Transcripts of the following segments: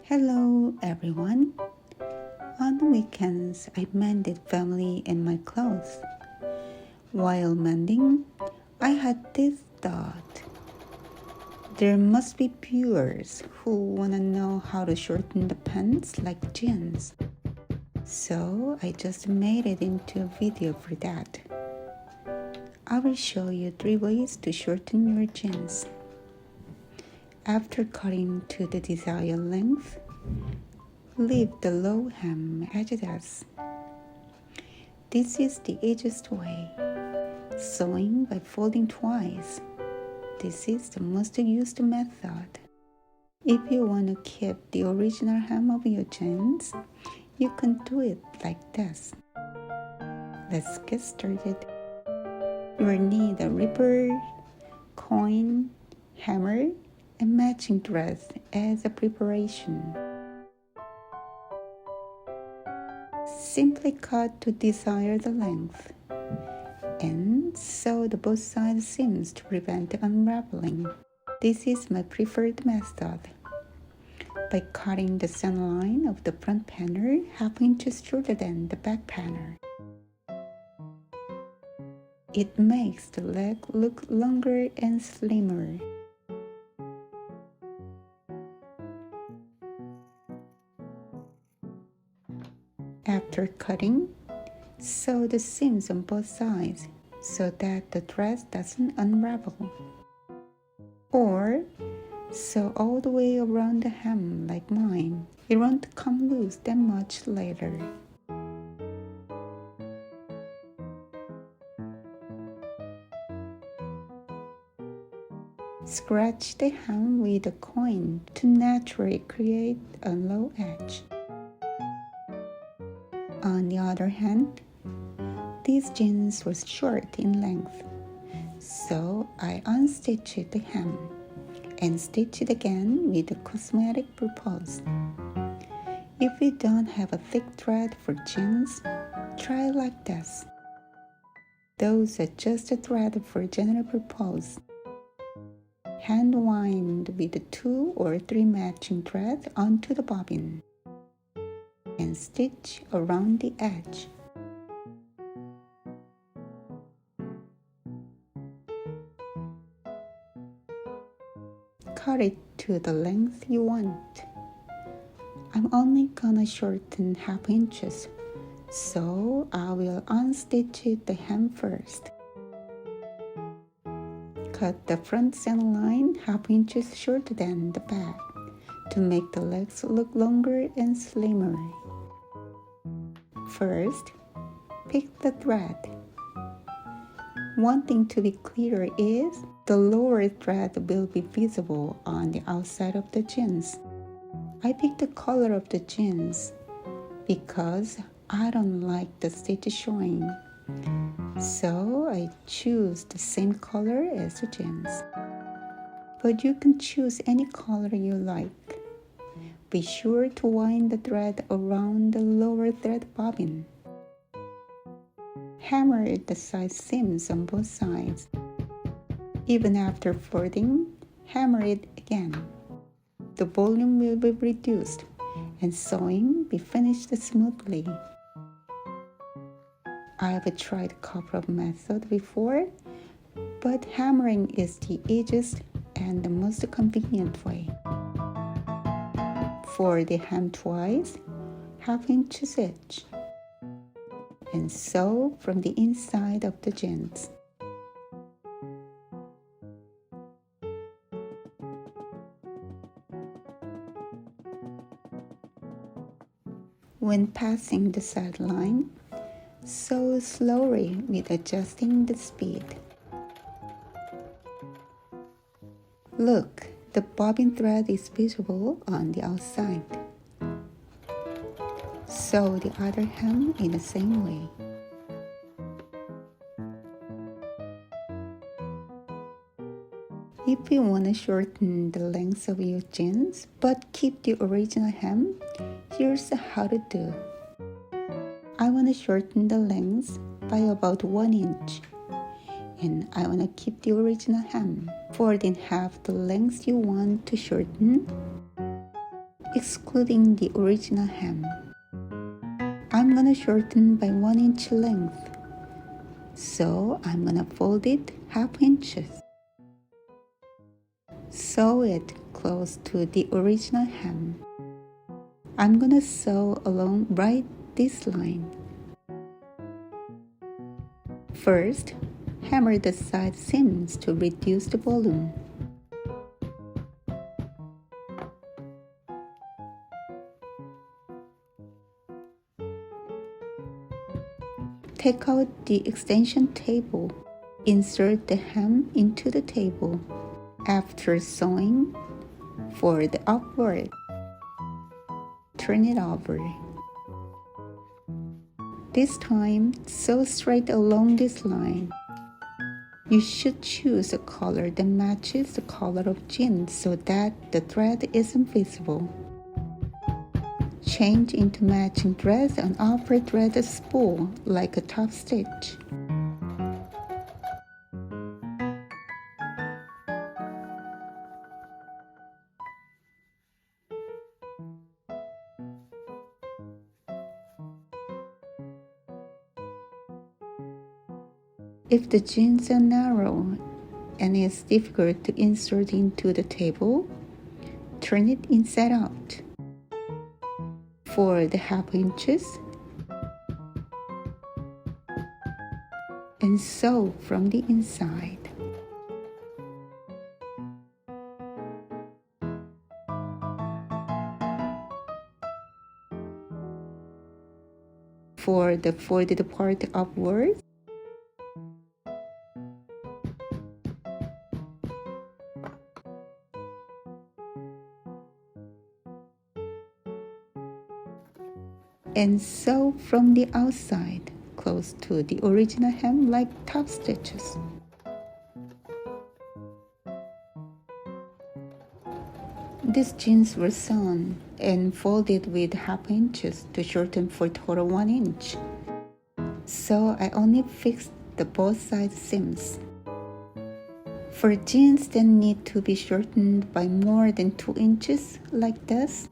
Hello everyone. On weekends, I mended family and my clothes. While mending, I had this thought. There must be viewers who want to know how to shorten the pants like jeans. So I just made it into a video for that. I will show you 3 ways to shorten your jeans. After cutting to the desired length, leave the low hem as it is. This is the easiest way. Sewing by folding twice. This is the most used method. If you want to keep the original hem of your jeans, you can do it like this. Let's get started. You will need a ripper, coin, hammer, and matching thread as a preparation. Simply cut to desired length and sew the both side seams to prevent unraveling. This is my preferred method. By cutting the center line of the front panel 1/2 inch shorter than the back panel. It makes the leg look longer and slimmer. After cutting, sew the seams on both sides so that the dress doesn't unravel. Or sew all the way around the hem like mine. It won't come loose that much later. Scratch the hem with a coin to naturally create a low edge. On the other hand, these jeans were short in length, so I unstitched the hem and stitched it again with a cosmetic purpose. If you don't have a thick thread for jeans, try like this. Those are just a thread for general purpose. Hand wind with 2 or 3 matching threads onto the bobbin and stitch around the edge. Cut it to the length you want. I'm only gonna shorten 1/2 inches, so I will unstitch the hem first. Cut the front center line 1/2 inches shorter than the back to make the legs look longer and slimmer. First, pick the thread. One thing to be clear is the lower thread will be visible on the outside of the jeans. I picked the color of the jeans because I don't like the stitch showing. So I choose the same color as the jeans. But you can choose any color you like. Be sure to wind the thread around the lower thread bobbin. Hammer the side seams on both sides. Even after folding, hammer it again. The volume will be reduced and sewing be finished smoothly. I've tried a couple of methods before, but hammering is the easiest and the most convenient way. Fold the hem twice, 1/2 inches each, and sew from the inside of the jeans. When passing the side line, sew slowly with adjusting the speed. Look, the bobbin thread is visible on the outside. Sew the other hem in the same way. If you want to shorten the length of your jeans but keep the original hem, here's how to do. I want to shorten the length by about 1 inch. And I want to keep the original hem. Fold in half the length you want to shorten excluding the original hem. I'm gonna shorten by 1 inch length. So I'm gonna fold it half inches. Sew it close to the original hem. I'm gonna sew along right this line. First, hammer the side seams to reduce the volume. Take out the extension table. Insert the hem into the table. After sewing, fold upward. Turn it over. This time, sew straight along this line. You should choose a color that matches the color of jeans so that the thread isn't visible. Change into matching dress and upper thread spool like a top stitch. If the jeans are narrow and it's difficult to insert into the table, turn it inside out. For the half inches and sew from the inside. For the folded part upwards, and sew from the outside close to the original hem like top stitches. These jeans were sewn and folded with half inches to shorten for total 1 inch. So I only fixed the both side seams. For jeans that need to be shortened by more than 2 inches like this,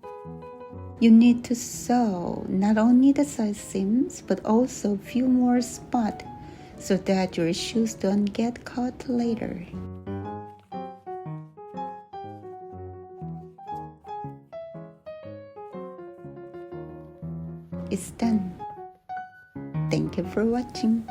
you need to sew not only the side seams but also a few more spots so that your shoes don't get caught later. It's done. Thank you for watching.